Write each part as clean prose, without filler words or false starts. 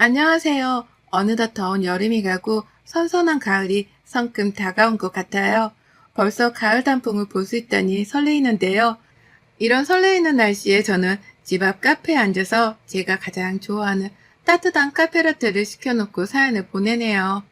안녕하세요. 어느덧 더운 여름이 가고 선선한 가을이 성큼 다가온 것 같아요. 벌써 가을 단풍을 볼 수 있다니 설레이는데요. 이런 설레이는 날씨에 저는 집 앞 카페에 앉아서 제가 가장 좋아하는 따뜻한 카페라떼를 시켜놓고 사연을 보내네요.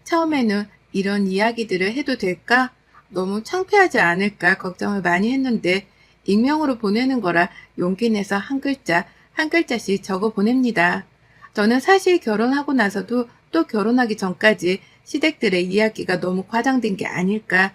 처음에는 이런 이야기들을 해도 될까? 너무 창피하지 않을까 걱정을 많이 했는데 익명으로 보내는 거라 용기 내서 한 글자, 한 글자씩 적어 보냅니다. 저는 사실 결혼하고 나서도 또 결혼하기 전까지 시댁들의 이야기가 너무 과장된 게 아닐까.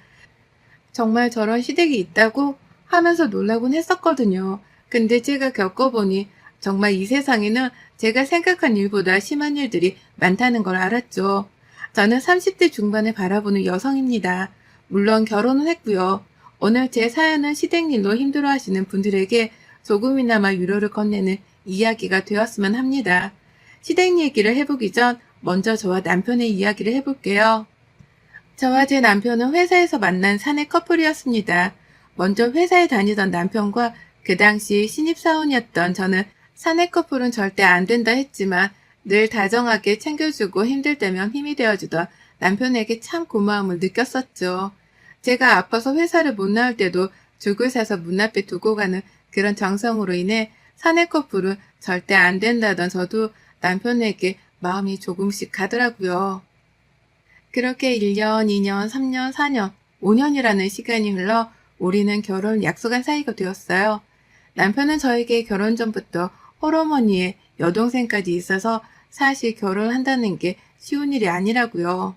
정말 저런 시댁이 있다고 하면서 놀라곤 했었거든요. 근데 제가 겪어보니 정말 이 세상에는 제가 생각한 일보다 심한 일들이 많다는 걸 알았죠. 저는 30대 중반을 바라보는 여성입니다. 물론 결혼은 했고요. 오늘 제 사연은 시댁 일로 힘들어하시는 분들에게 조금이나마 위로를 건네는 이야기가 되었으면 합니다. 시댁 얘기를 해보기 전 먼저 저와 남편의 이야기를 해볼게요. 저와 제 남편은 회사에서 만난 사내 커플이었습니다. 먼저 회사에 다니던 남편과 그 당시 신입사원이었던 저는 사내 커플은 절대 안 된다 했지만 늘 다정하게 챙겨주고 힘들 때면 힘이 되어주던 남편에게 참 고마움을 느꼈었죠. 제가 아파서 회사를 못 나올 때도 죽을 사서 문 앞에 두고 가는 그런 정성으로 인해 사내 커플은 절대 안 된다던 저도 남편에게 마음이 조금씩 가더라고요. 그렇게 1년, 2년, 3년, 4년, 5년이라는 시간이 흘러 우리는 결혼 약속한 사이가 되었어요. 남편은 저에게 결혼 전부터 홀어머니의 여동생까지 있어서 사실 결혼한다는 게 쉬운 일이 아니라고요.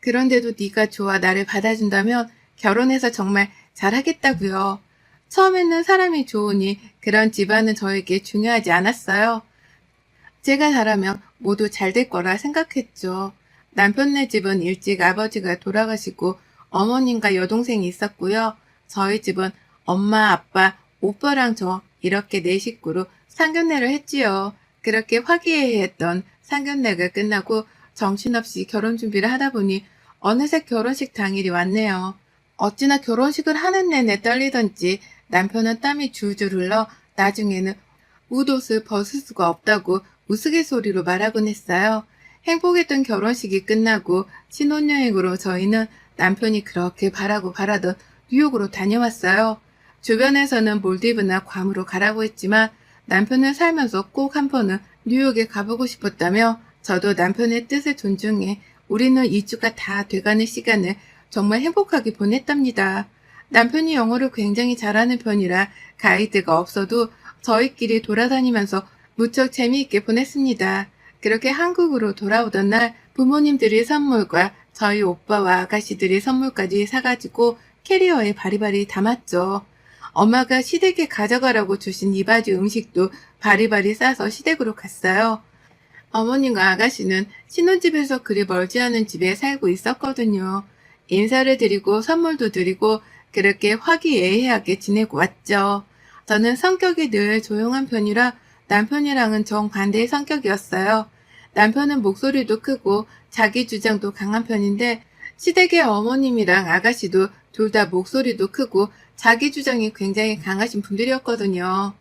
그런데도 네가 좋아 나를 받아준다면 결혼해서 정말 잘하겠다고요. 처음에는 사람이 좋으니 그런 집안은 저에게 중요하지 않았어요. 제가 잘하면 모두 잘 될 거라 생각했죠. 남편네 집은 일찍 아버지가 돌아가시고 어머님과 여동생이 있었고요. 저희 집은 엄마, 아빠, 오빠랑 저 이렇게 네 식구로 상견례를 했지요. 그렇게 화기애애했던 상견례가 끝나고 정신없이 결혼 준비를 하다 보니 어느새 결혼식 당일이 왔네요. 어찌나 결혼식을 하는 내내 떨리던지 남편은 땀이 줄줄 흘러 나중에는 웃옷을 벗을 수가 없다고 우스갯소리로 말하곤 했어요. 행복했던 결혼식이 끝나고 신혼여행으로 저희는 남편이 그렇게 바라고 바라던 뉴욕으로 다녀왔어요. 주변에서는 몰디브나 괌으로 가라고 했지만 남편을 살면서 꼭 한 번은 뉴욕에 가보고 싶었다며 저도 남편의 뜻을 존중해 우리는 2주가 다 돼가는 시간을 정말 행복하게 보냈답니다. 남편이 영어를 굉장히 잘하는 편이라 가이드가 없어도 저희끼리 돌아다니면서 무척 재미있게 보냈습니다. 그렇게 한국으로 돌아오던 날 부모님들의 선물과 저희 오빠와 아가씨들의 선물까지 사가지고 캐리어에 바리바리 담았죠. 엄마가 시댁에 가져가라고 주신 이바지 음식도 바리바리 싸서 시댁으로 갔어요. 어머님과 아가씨는 신혼집에서 그리 멀지 않은 집에 살고 있었거든요. 인사를 드리고 선물도 드리고 그렇게 화기애애하게 지내고 왔죠. 저는 성격이 늘 조용한 편이라 남편이랑은 정반대의 성격이었어요. 남편은 목소리도 크고 자기 주장도 강한 편인데 시댁의 어머님이랑 아가씨도 둘 다 목소리도 크고 자기 주장이 굉장히 강하신 분들이었거든요.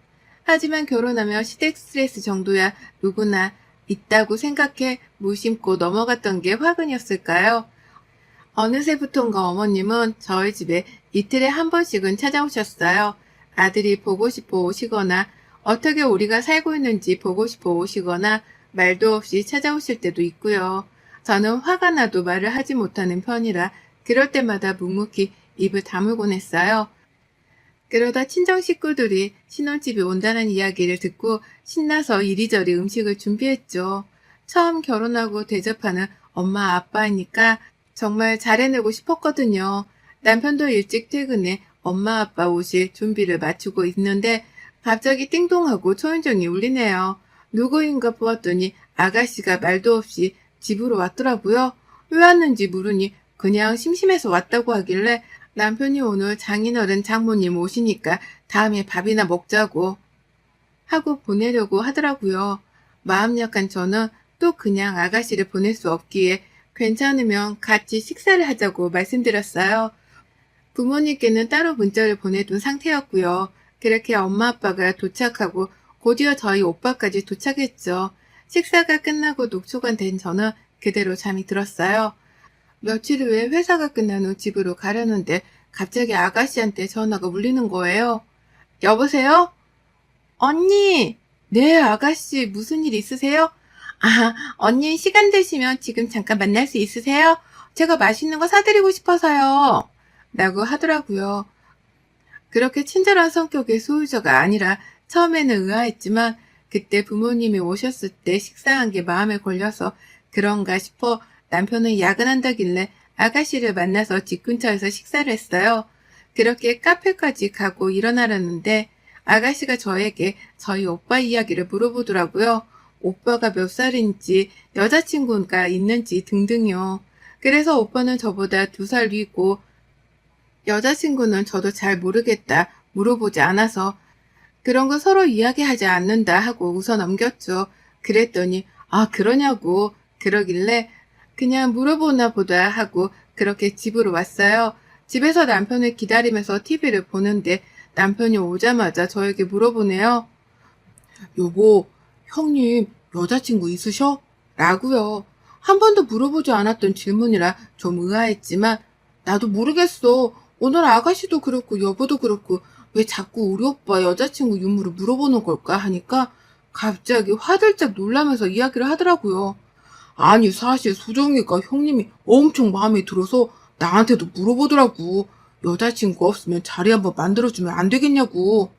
하지만 결혼하면 시댁 스트레스 정도야 누구나 있다고 생각해 무심코 넘어갔던 게 화근이었을까요? 어느새부턴가 어머님은 저희 집에 이틀에 한 번씩은 찾아오셨어요. 아들이 보고 싶어 오시거나 어떻게 우리가 살고 있는지 보고 싶어 오시거나 말도 없이 찾아오실 때도 있고요. 저는 화가 나도 말을 하지 못하는 편이라 그럴 때마다 묵묵히 입을 다물곤 했어요. 그러다 친정 식구들이 신혼집에 온다는 이야기를 듣고 신나서 이리저리 음식을 준비했죠. 처음 결혼하고 대접하는 엄마 아빠니까 정말 잘해내고 싶었거든요. 남편도 일찍 퇴근해 엄마 아빠 오실 준비를 마치고 있는데 갑자기 띵동하고 초인종이 울리네요. 누구인가 보았더니 아가씨가 말도 없이 집으로 왔더라고요. 왜 왔는지 물으니 그냥 심심해서 왔다고 하길래 남편이 오늘 장인어른 장모님 오시니까 다음에 밥이나 먹자고 하고 보내려고 하더라고요. 마음 약한 저는 또 그냥 아가씨를 보낼 수 없기에 괜찮으면 같이 식사를 하자고 말씀드렸어요. 부모님께는 따로 문자를 보내둔 상태였고요. 그렇게 엄마 아빠가 도착하고 곧이어 저희 오빠까지 도착했죠. 식사가 끝나고 녹초가 된 저는 그대로 잠이 들었어요. 며칠 후에 회사가 끝난 후 집으로 가려는데 갑자기 아가씨한테 전화가 울리는 거예요. 여보세요? 언니! 네, 아가씨, 무슨 일 있으세요? 아, 언니 시간 되시면 지금 잠깐 만날 수 있으세요? 제가 맛있는 거 사드리고 싶어서요. 라고 하더라고요. 그렇게 친절한 성격의 소유자가 아니라 처음에는 의아했지만 그때 부모님이 오셨을 때 식사한 게 마음에 걸려서 그런가 싶어 남편은 야근한다길래 아가씨를 만나서 집 근처에서 식사를 했어요. 그렇게 카페까지 가고 일어나려는데 아가씨가 저에게 저희 오빠 이야기를 물어보더라고요. 오빠가 몇 살인지, 여자친구가 있는지 등등요. 그래서 오빠는 저보다 2살 위고 여자친구는 저도 잘 모르겠다 물어보지 않아서 그런 거 서로 이야기하지 않는다 하고 웃어 넘겼죠. 그랬더니 아 그러냐고 그러길래 그냥 물어보나 보다 하고 그렇게 집으로 왔어요. 집에서 남편을 기다리면서 TV를 보는데 남편이 오자마자 저에게 물어보네요. 여보, 형님 여자친구 있으셔? 라고요. 한 번도 물어보지 않았던 질문이라 좀 의아했지만 나도 모르겠어. 오늘 아가씨도 그렇고 여보도 그렇고 왜 자꾸 우리 오빠 여자친구 유무를 물어보는 걸까 하니까 갑자기 화들짝 놀라면서 이야기를 하더라고요. 아니 사실 수정이가 형님이 엄청 마음에 들어서 나한테도 물어보더라고. 여자친구 없으면 자리 한번 만들어주면 안 되겠냐고.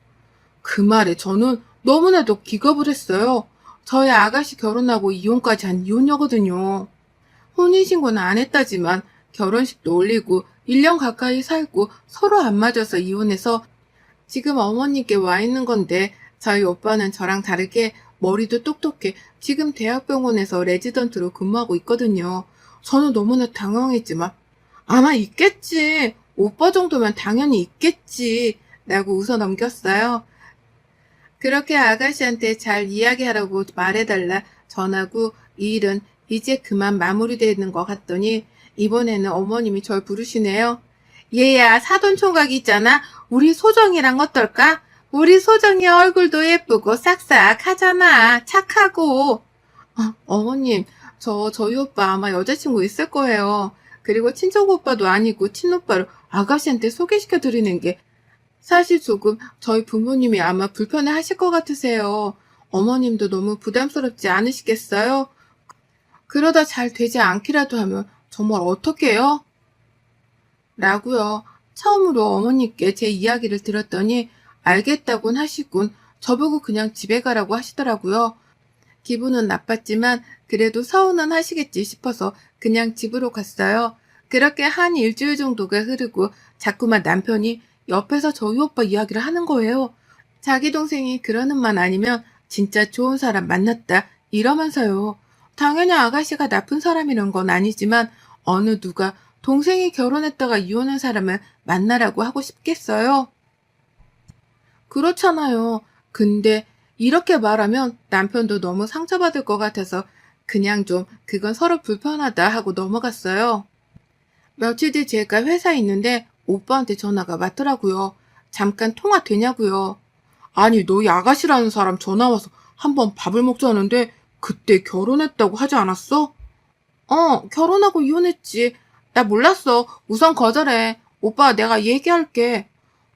그 말에 저는 너무나도 기겁을 했어요. 저희 아가씨 결혼하고 이혼까지 한 이혼녀거든요. 혼인신고는 안 했다지만 결혼식도 올리고 1년 가까이 살고 서로 안 맞아서 이혼해서 지금 어머니께 와 있는 건데 저희 오빠는 저랑 다르게 머리도 똑똑해 지금 대학병원에서 레지던트로 근무하고 있거든요. 저는 너무나 당황했지만 아마 있겠지. 오빠 정도면 당연히 있겠지. 라고 웃어 넘겼어요. 그렇게 아가씨한테 잘 이야기하라고 말해달라 전하고 이 일은 이제 그만 마무리되는 것 같더니 이번에는 어머님이 절 부르시네요. 얘야 사돈총각 있잖아. 우리 소정이랑 어떨까? 우리 소정이 얼굴도 예쁘고 싹싹하잖아. 착하고. 어머님 저희 오빠 아마 여자친구 있을 거예요. 그리고 친정 오빠도 아니고 친오빠를 아가씨한테 소개시켜 드리는 게 사실 조금 저희 부모님이 아마 불편해 하실 것 같으세요. 어머님도 너무 부담스럽지 않으시겠어요? 그러다 잘 되지 않기라도 하면 정말 어떡해요? 라고요. 처음으로 어머니께 제 이야기를 들었더니 알겠다곤 하시군 저보고 그냥 집에 가라고 하시더라고요. 기분은 나빴지만 그래도 서운은 하시겠지 싶어서 그냥 집으로 갔어요. 그렇게 한 일주일 정도가 흐르고 자꾸만 남편이 옆에서 저희 오빠 이야기를 하는 거예요. 자기 동생이 그러는 말 아니면 진짜 좋은 사람 만났다 이러면서요. 당연히 아가씨가 나쁜 사람이란 건 아니지만 어느 누가 동생이 결혼했다가 이혼한 사람을 만나라고 하고 싶겠어요? 그렇잖아요. 근데 이렇게 말하면 남편도 너무 상처받을 것 같아서 그냥 좀 그건 서로 불편하다 하고 넘어갔어요. 며칠 뒤 제가 회사에 있는데 오빠한테 전화가 왔더라고요. 잠깐 통화 되냐고요. 아니 너희 아가씨라는 사람 전화 와서 한번 밥을 먹자는데 그때 결혼했다고 하지 않았어? 결혼하고 이혼했지. 나 몰랐어. 우선 거절해. 오빠 내가 얘기할게.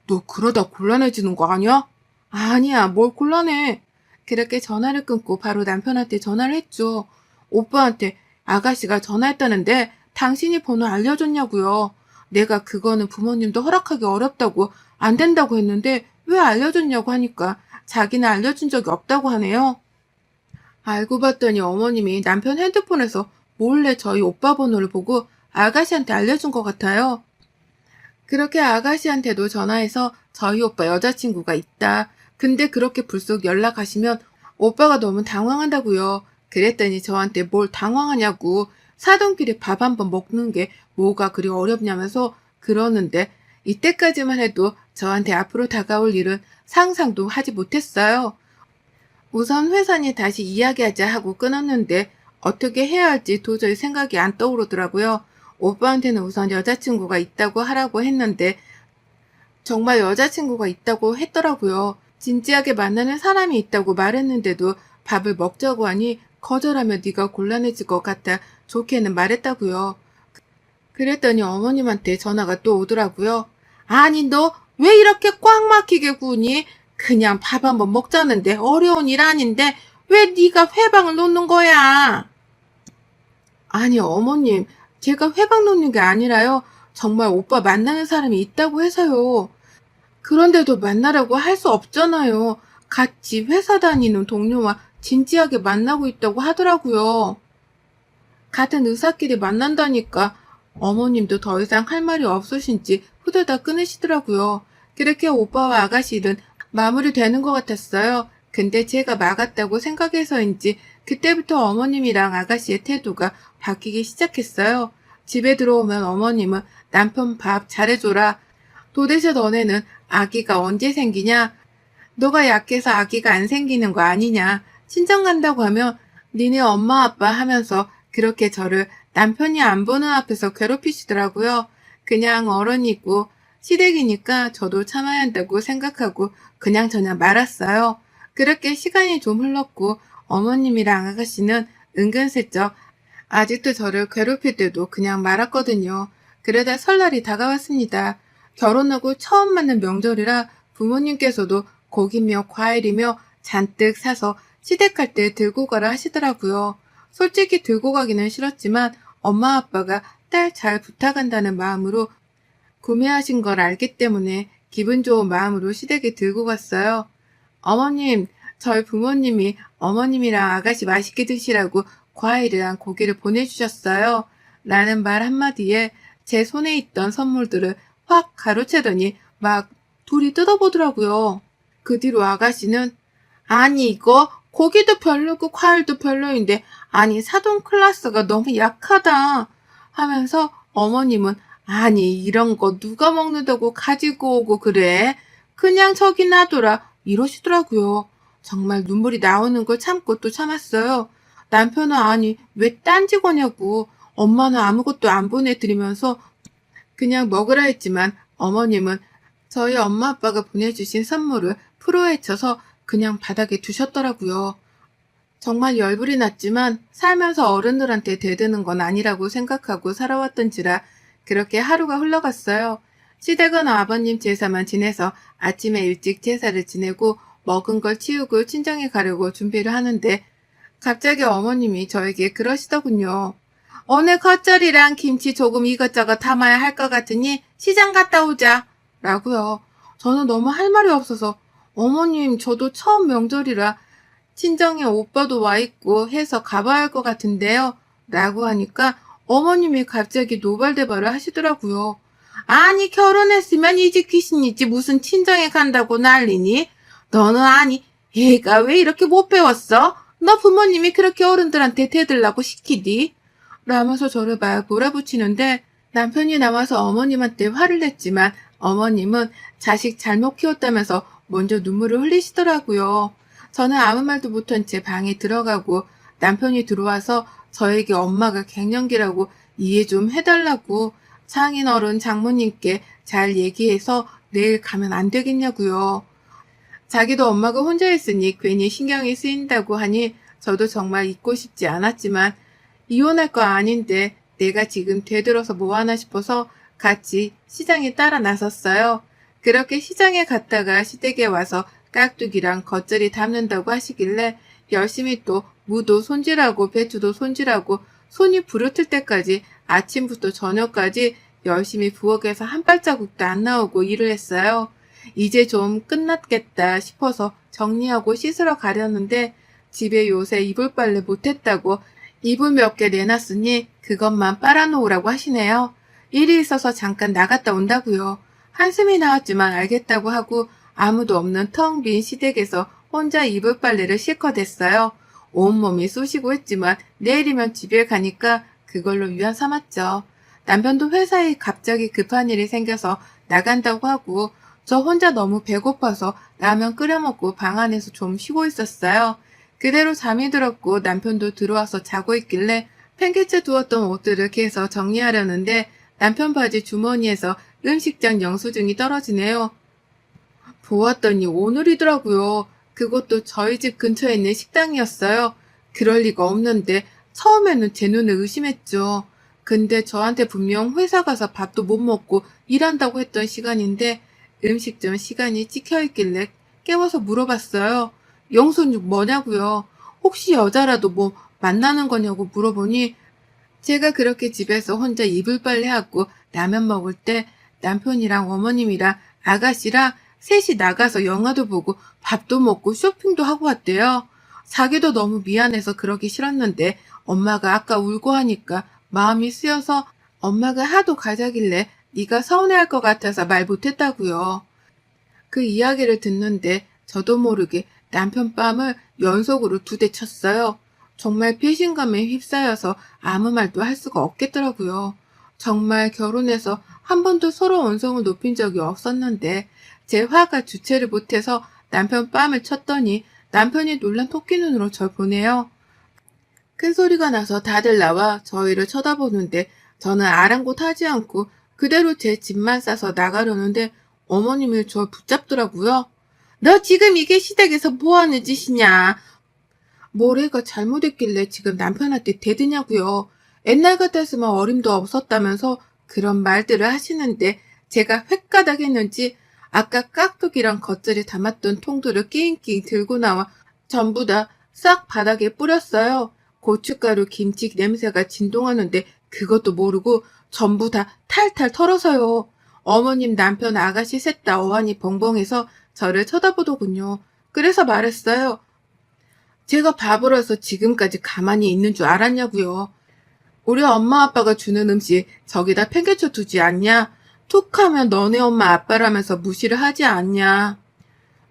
너 그러다 곤란해지는 거 아니야? 아니야, 뭘 곤란해. 그렇게 전화를 끊고 바로 남편한테 전화를 했죠. 오빠한테 아가씨가 전화했다는데 당신이 번호 알려줬냐고요. 내가 그거는 부모님도 허락하기 어렵다고 안 된다고 했는데 왜 알려줬냐고 하니까 자기는 알려준 적이 없다고 하네요. 알고 봤더니 어머님이 남편 핸드폰에서 몰래 저희 오빠 번호를 보고 아가씨한테 알려준 것 같아요. 그렇게 아가씨한테도 전화해서 저희 오빠 여자친구가 있다. 근데 그렇게 불쑥 연락하시면 오빠가 너무 당황한다고요. 그랬더니 저한테 뭘 당황하냐고 사돈끼리 밥 한번 먹는 게 뭐가 그리 어렵냐면서 그러는데 이때까지만 해도 저한테 앞으로 다가올 일은 상상도 하지 못했어요. 우선 회사니 다시 이야기하자 하고 끊었는데 어떻게 해야 할지 도저히 생각이 안 떠오르더라고요. 오빠한테는 우선 여자친구가 있다고 하라고 했는데 정말 여자친구가 있다고 했더라고요. 진지하게 만나는 사람이 있다고 말했는데도 밥을 먹자고 하니 거절하면 네가 곤란해질 것 같아 좋게는 말했다고요. 그랬더니 어머님한테 전화가 또 오더라고요. 아니 너 왜 이렇게 꽉 막히게 구니? 그냥 밥 한번 먹자는데 어려운 일 아닌데 왜 네가 회방을 놓는 거야? 아니 어머님, 제가 회방 놓는 게 아니라요. 정말 오빠 만나는 사람이 있다고 해서요. 그런데도 만나라고 할 수 없잖아요. 같이 회사 다니는 동료와 진지하게 만나고 있다고 하더라고요. 같은 의사끼리 만난다니까 어머님도 더 이상 할 말이 없으신지 후다닥 끊으시더라고요. 그렇게 오빠와 아가씨 일은 마무리되는 것 같았어요. 근데 제가 막았다고 생각해서인지 그때부터 어머님이랑 아가씨의 태도가 바뀌기 시작했어요. 집에 들어오면 어머님은 남편 밥 잘해줘라. 도대체 너네는 아기가 언제 생기냐? 너가 약해서 아기가 안 생기는 거 아니냐? 친정 간다고 하면 니네 엄마 아빠 하면서 그렇게 저를 남편이 안 보는 앞에서 괴롭히시더라고요. 그냥 어른이고 시댁이니까 저도 참아야 한다고 생각하고 그냥 말았어요. 그렇게 시간이 좀 흘렀고 어머님이랑 아가씨는 은근슬쩍 아직도 저를 괴롭힐 때도 그냥 말았거든요. 그러다 설날이 다가왔습니다. 결혼하고 처음 맞는 명절이라 부모님께서도 고기며 과일이며 잔뜩 사서 시댁 갈 때 들고 가라 하시더라고요. 솔직히 들고 가기는 싫었지만 엄마 아빠가 딸 잘 부탁한다는 마음으로 구매하신 걸 알기 때문에 기분 좋은 마음으로 시댁에 들고 갔어요. 어머님, 저희 부모님이 어머님이랑 아가씨 맛있게 드시라고 과일이랑 고기를 보내주셨어요. 라는 말 한마디에 제 손에 있던 선물들을 확 가로채더니 막 둘이 뜯어보더라고요. 그 뒤로 아가씨는 아니 이거 고기도 별로고 과일도 별로인데 아니 사돈 클라스가 너무 약하다 하면서 어머님은 아니 이런 거 누가 먹는다고 가지고 오고 그래? 그냥 저기 놔둬라 이러시더라고요. 정말 눈물이 나오는 걸 참고 또 참았어요. 남편은 아니 왜 딴지 거냐고 엄마는 아무것도 안 보내드리면서 그냥 먹으라 했지만 어머님은 저희 엄마 아빠가 보내주신 선물을 풀어헤쳐서 그냥 바닥에 두셨더라고요. 정말 열불이 났지만 살면서 어른들한테 대드는 건 아니라고 생각하고 살아왔던지라 그렇게 하루가 흘러갔어요. 시댁은 아버님 제사만 지내서 아침에 일찍 제사를 지내고 먹은 걸 치우고 친정에 가려고 준비를 하는데 갑자기 어머님이 저에게 그러시더군요. 오늘 겉절이랑 김치 조금 이것저것 담아야 할 것 같으니 시장 갔다 오자. 라고요. 저는 너무 할 말이 없어서 어머님 저도 처음 명절이라 친정에 오빠도 와 있고 해서 가봐야 할 것 같은데요. 라고 하니까 어머님이 갑자기 노발대발을 하시더라고요. 아니 결혼했으면 이 집 귀신이지 무슨 친정에 간다고 난리니? 너는 아니 얘가 왜 이렇게 못 배웠어? 너 부모님이 그렇게 어른들한테 대들라고 시키디? 라면서 저를 막 몰아붙이는데 남편이 나와서 어머님한테 화를 냈지만 어머님은 자식 잘못 키웠다면서 먼저 눈물을 흘리시더라고요. 저는 아무 말도 못한 채 방에 들어가고 남편이 들어와서 저에게 엄마가 갱년기라고 이해 좀 해달라고 장인어른 장모님께 잘 얘기해서 내일 가면 안 되겠냐고요. 자기도 엄마가 혼자 있으니 괜히 신경이 쓰인다고 하니 저도 정말 잊고 싶지 않았지만 이혼할 거 아닌데 내가 지금 되들어서 뭐하나 싶어서 같이 시장에 따라 나섰어요. 그렇게 시장에 갔다가 시댁에 와서 깍두기랑 겉절이 담는다고 하시길래 열심히 또 무도 손질하고 배추도 손질하고 손이 부르틀 때까지 아침부터 저녁까지 열심히 부엌에서 한 발자국도 안 나오고 일을 했어요. 이제 좀 끝났겠다 싶어서 정리하고 씻으러 가려는데 집에 요새 이불 빨래 못했다고 이불 몇 개 내놨으니 그것만 빨아놓으라고 하시네요. 일이 있어서 잠깐 나갔다 온다고요. 한숨이 나왔지만 알겠다고 하고 아무도 없는 텅 빈 시댁에서 혼자 이불 빨래를 실컷 했어요. 온몸이 쑤시고 했지만 내일이면 집에 가니까 그걸로 위안 삼았죠. 남편도 회사에 갑자기 급한 일이 생겨서 나간다고 하고 저 혼자 너무 배고파서 라면 끓여 먹고 방 안에서 좀 쉬고 있었어요. 그대로 잠이 들었고 남편도 들어와서 자고 있길래 팽개쳐 두었던 옷들을 개서 정리하려는데 남편 바지 주머니에서 음식장 영수증이 떨어지네요. 보았더니 오늘이더라고요. 그것도 저희 집 근처에 있는 식당이었어요. 그럴 리가 없는데 처음에는 제 눈을 의심했죠. 근데 저한테 분명 회사 가서 밥도 못 먹고 일한다고 했던 시간인데 음식점 시간이 찍혀 있길래 깨워서 물어봤어요. 영손육 뭐냐고요? 혹시 여자라도 뭐 만나는 거냐고 물어보니 제가 그렇게 집에서 혼자 이불 빨래하고 라면 먹을 때 남편이랑 어머님이랑 아가씨랑 셋이 나가서 영화도 보고 밥도 먹고 쇼핑도 하고 왔대요. 자기도 너무 미안해서 그러기 싫었는데 엄마가 아까 울고 하니까 마음이 쓰여서 엄마가 하도 가자길래 네가 서운해할 것 같아서 말 못했다고요. 그 이야기를 듣는데 저도 모르게 남편 뺨을 연속으로 2대 쳤어요. 정말 배신감에 휩싸여서 아무 말도 할 수가 없겠더라고요. 정말 결혼해서 한 번도 서로 언성을 높인 적이 없었는데 제 화가 주체를 못해서 남편 뺨을 쳤더니 남편이 놀란 토끼 눈으로 절 보네요. 큰 소리가 나서 다들 나와 저희를 쳐다보는데 저는 아랑곳하지 않고 그대로 제 짐만 싸서 나가려는데 어머님이 절 붙잡더라고요. 너 지금 이게 시댁에서 뭐하는 짓이냐? 뭐래가 잘못했길래 지금 남편한테 대드냐고요. 옛날 같았으면 어림도 없었다면서 그런 말들을 하시는데 제가 횟가닥했는지 아까 깍두기랑 겉절이 담았던 통들을 끼잉끼잉 들고 나와 전부 다 싹 바닥에 뿌렸어요. 고춧가루 김치 냄새가 진동하는데 그것도 모르고 전부 다 탈탈 털어서요. 어머님 남편 아가씨 셋 다 어안이 벙벙해서 저를 쳐다보더군요. 그래서 말했어요. 제가 바보라서 지금까지 가만히 있는 줄 알았냐고요. 우리 엄마 아빠가 주는 음식 저기다 팽개쳐 두지 않냐? 툭 하면 너네 엄마 아빠라면서 무시를 하지 않냐?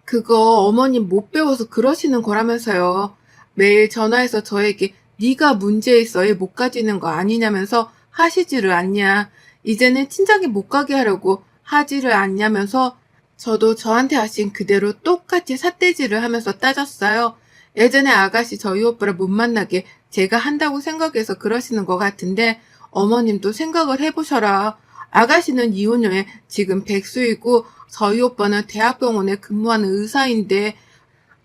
그거 어머님 못 배워서 그러시는 거라면서요. 매일 전화해서 저에게 네가 문제 있어에 못 가지는 거 아니냐면서 하시지를 않냐. 이제는 친정에 못 가게 하려고 하지를 않냐면서 저도 저한테 하신 그대로 똑같이 삿대질을 하면서 따졌어요. 예전에 아가씨 저희 오빠를 못 만나게 제가 한다고 생각해서 그러시는 것 같은데 어머님도 생각을 해보셔라. 아가씨는 이혼 후에 지금 백수이고 저희 오빠는 대학병원에 근무하는 의사인데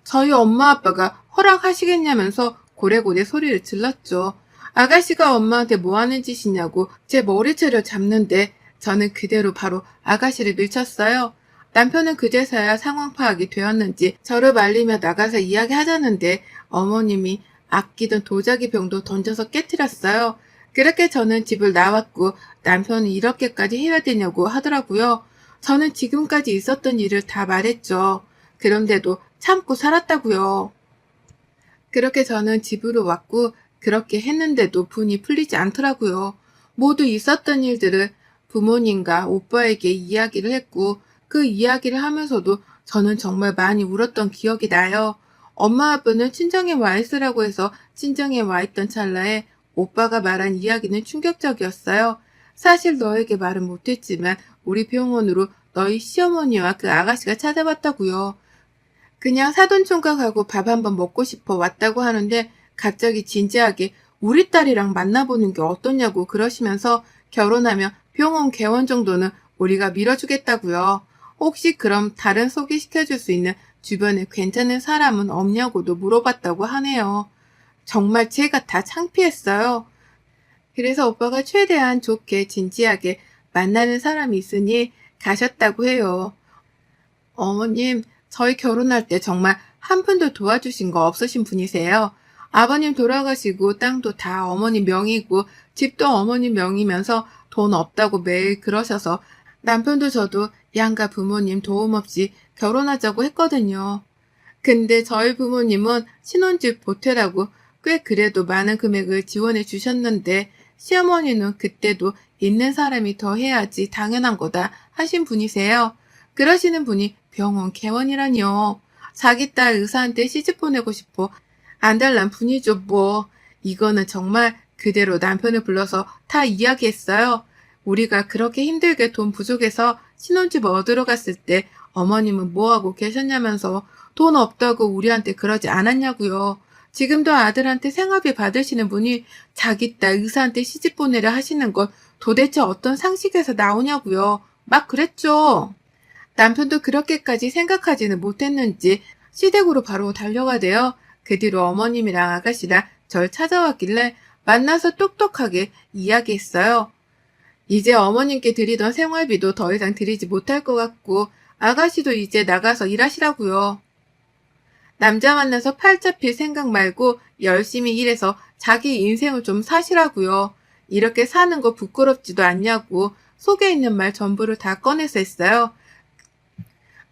저희 엄마 아빠가 허락하시겠냐면서 고래고래 소리를 질렀죠. 아가씨가 엄마한테 뭐 하는 짓이냐고 제 머리채를 잡는데 저는 그대로 바로 아가씨를 밀쳤어요. 남편은 그제서야 상황 파악이 되었는지 저를 말리며 나가서 이야기하자는데 어머님이 아끼던 도자기 병도 던져서 깨뜨렸어요. 그렇게 저는 집을 나왔고 남편은 이렇게까지 해야 되냐고 하더라고요. 저는 지금까지 있었던 일을 다 말했죠. 그런데도 참고 살았다고요. 그렇게 저는 집으로 왔고 그렇게 했는데도 분이 풀리지 않더라고요. 모두 있었던 일들을 부모님과 오빠에게 이야기를 했고 그 이야기를 하면서도 저는 정말 많이 울었던 기억이 나요. 엄마 아빠는 친정에 와 있으라고 해서 친정에 와 있던 찰나에 오빠가 말한 이야기는 충격적이었어요. 사실 너에게 말은 못했지만 우리 병원으로 너희 시어머니와 그 아가씨가 찾아왔다고요. 그냥 사돈총각하고 밥 한번 먹고 싶어 왔다고 하는데 갑자기 진지하게 우리 딸이랑 만나보는 게 어떠냐고 그러시면서 결혼하면 병원 개원 정도는 우리가 밀어주겠다고요. 혹시 그럼 다른 소개시켜줄 수 있는 주변에 괜찮은 사람은 없냐고도 물어봤다고 하네요. 정말 제가 다 창피했어요. 그래서 오빠가 최대한 좋게 진지하게 만나는 사람이 있으니 가셨다고 해요. 어머님, 저희 결혼할 때 정말 한 푼도 도와주신 거 없으신 분이세요. 아버님 돌아가시고 땅도 다 어머님 명의고 집도 어머님 명의면서 돈 없다고 매일 그러셔서 남편도 저도 양가 부모님 도움 없이 결혼하자고 했거든요. 근데 저희 부모님은 신혼집 보태라고 꽤 그래도 많은 금액을 지원해 주셨는데 시어머니는 그때도 있는 사람이 더 해야지 당연한 거다 하신 분이세요. 그러시는 분이 병원 개원이라니요. 자기 딸 의사한테 시집 보내고 싶어 안 달란 분이죠 뭐. 이거는 정말 그대로 남편을 불러서 다 이야기했어요. 우리가 그렇게 힘들게 돈 부족해서 신혼집 얻으러 갔을 때 어머님은 뭐하고 계셨냐면서 돈 없다고 우리한테 그러지 않았냐고요. 지금도 아들한테 생활비 받으시는 분이 자기 딸 의사한테 시집 보내려 하시는 건 도대체 어떤 상식에서 나오냐고요. 막 그랬죠. 남편도 그렇게까지 생각하지는 못했는지 시댁으로 바로 달려가대요. 그 뒤로 어머님이랑 아가씨랑 절 찾아왔길래 만나서 똑똑하게 이야기했어요. 이제 어머님께 드리던 생활비도 더 이상 드리지 못할 것 같고 아가씨도 이제 나가서 일하시라고요. 남자 만나서 팔자 필 생각 말고 열심히 일해서 자기 인생을 좀 사시라고요. 이렇게 사는 거 부끄럽지도 않냐고 속에 있는 말 전부를 다 꺼내서 했어요.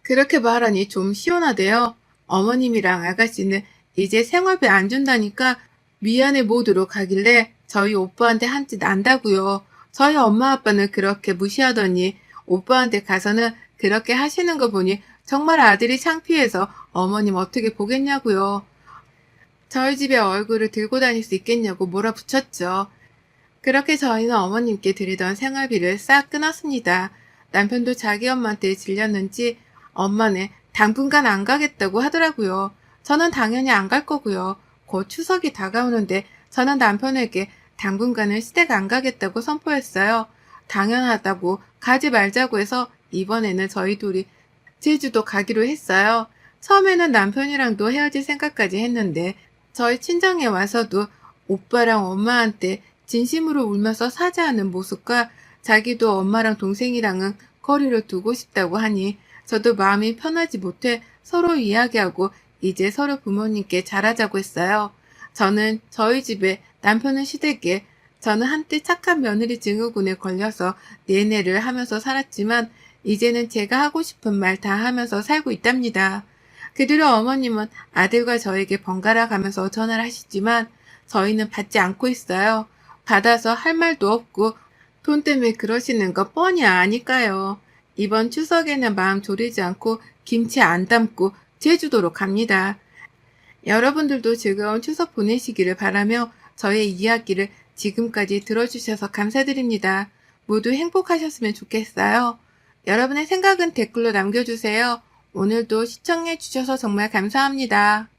그렇게 말하니 좀 시원하대요. 어머님이랑 아가씨는 이제 생활비 안 준다니까 미안해 모드로 가길래 저희 오빠한테 한 짓 안다고요. 저희 엄마 아빠는 그렇게 무시하더니 오빠한테 가서는 그렇게 하시는 거 보니 정말 아들이 창피해서 어머님 어떻게 보겠냐고요. 저희 집에 얼굴을 들고 다닐 수 있겠냐고 몰아붙였죠. 그렇게 저희는 어머님께 드리던 생활비를 싹 끊었습니다. 남편도 자기 엄마한테 질렸는지 엄마는 당분간 안 가겠다고 하더라고요. 저는 당연히 안 갈 거고요. 곧 추석이 다가오는데 저는 남편에게 당분간은 시댁 안 가겠다고 선포했어요. 당연하다고 가지 말자고 해서 이번에는 저희 둘이 제주도 가기로 했어요. 처음에는 남편이랑도 헤어질 생각까지 했는데 저희 친정에 와서도 오빠랑 엄마한테 진심으로 울면서 사죄하는 모습과 자기도 엄마랑 동생이랑은 거리를 두고 싶다고 하니 저도 마음이 편하지 못해 서로 이야기하고 이제 서로 부모님께 잘하자고 했어요. 저는 저희 집에, 남편은 시댁에, 저는 한때 착한 며느리 증후군에 걸려서 내내를 하면서 살았지만 이제는 제가 하고 싶은 말 다 하면서 살고 있답니다. 그 뒤로 어머님은 아들과 저에게 번갈아 가면서 전화를 하시지만 저희는 받지 않고 있어요. 받아서 할 말도 없고 돈 때문에 그러시는 거 뻔히 아니까요. 이번 추석에는 마음 졸이지 않고 김치 안 담고 제주도로 갑니다. 여러분들도 즐거운 추석 보내시기를 바라며 저의 이야기를 지금까지 들어주셔서 감사드립니다. 모두 행복하셨으면 좋겠어요. 여러분의 생각은 댓글로 남겨주세요. 오늘도 시청해주셔서 정말 감사합니다.